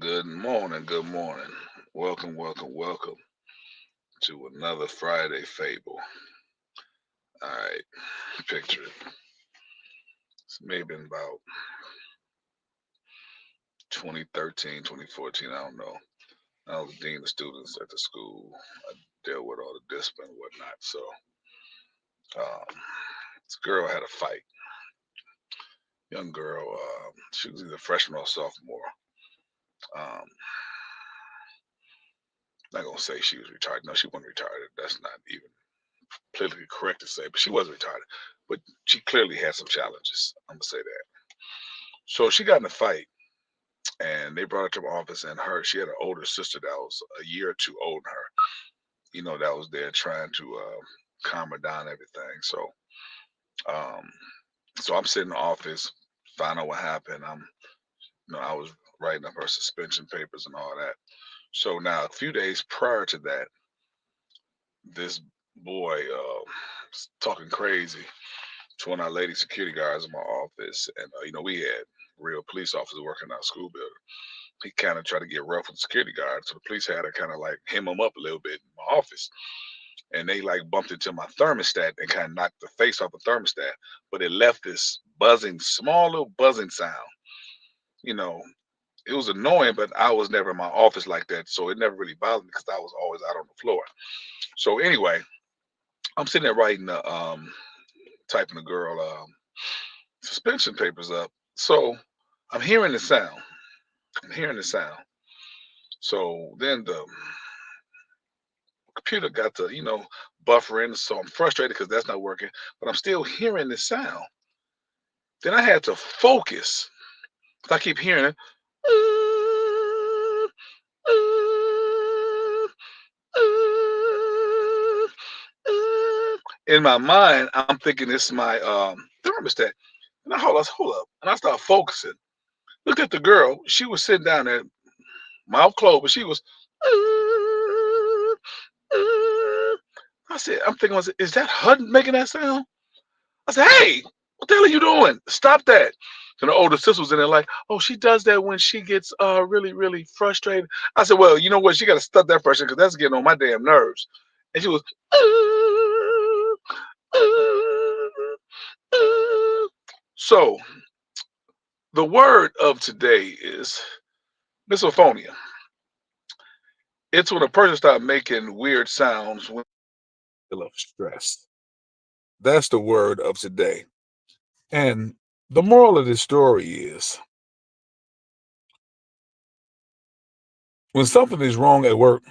Good morning, good morning. Welcome to another Friday Fable. All right, picture it. It's maybe in about 2013, 2014, I don't know. I was the dean of students at the school. I dealt with all the discipline and whatnot. So um, this girl had a fight. Young girl, she was either freshman or sophomore. Um, not gonna say she was retarded. No, she wasn't retarded. That's not even politically correct to say, but she wasn't retarded. But she clearly had some challenges. I'm gonna say that. So she got in a fight, and they brought her to my office. And she had an older sister that was a year or two older than her. That was there trying to calm her down, and everything. Um, so I'm sitting in the office, find out what happened. I was writing up her suspension papers and all that. So now, a few days prior to that, this boy was talking crazy to one of our lady security guards in my office, and we had real police officers working in our school building. He kind of tried to get rough with the security guard, so the police had to kind of like hem him up a little bit in my office, and they like bumped into my thermostat and kind of knocked the face off the thermostat, but it left this buzzing, small little buzzing sound. You know, it was annoying, but I was never in my office like that, so it never really bothered me because I was always out on the floor. So anyway, I'm sitting there writing typing the girl suspension papers up. So I'm hearing the sound. I'm hearing the sound. So then the computer got to, buffering. So I'm frustrated because that's not working, but I'm still hearing the sound. Then I had to focus. I keep hearing it. In my mind, I'm thinking it's my thermostat. And I hold up. And I start focusing. Look at the girl. She was sitting down there, mouth closed, but she was. I said, I'm thinking, is that HUD making that sound? I said, hey, what the hell are you doing? Stop that. And the older sister was in there like, oh, she does that when she gets really, really frustrated. I said, well, you know what? She got to stop that frustration because that's getting on my damn nerves. And she was, so the word of today is misophonia. It's when a person starts making weird sounds when of stress. That's the word of today. And the moral of this story is when something is wrong at work,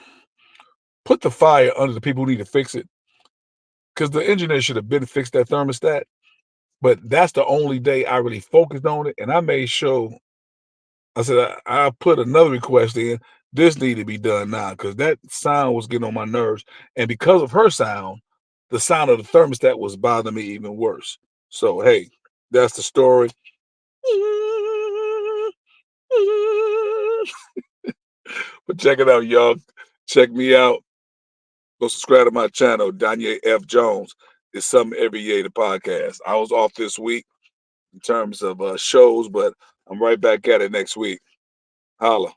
put the fire under the people who need to fix it. Because the engineer should have been fixed that thermostat. But that's the only day I really focused on it. And I made sure I said I put another request in. This needed to be done now because that sound was getting on my nerves. And because of her sound, the sound of the thermostat was bothering me even worse. So hey, that's the story. But check it out, y'all. Check me out. Go subscribe to my channel, Danye F. Jones. It's something every year, the podcast. I was off this week in terms of shows, but I'm right back at it next week. Holla.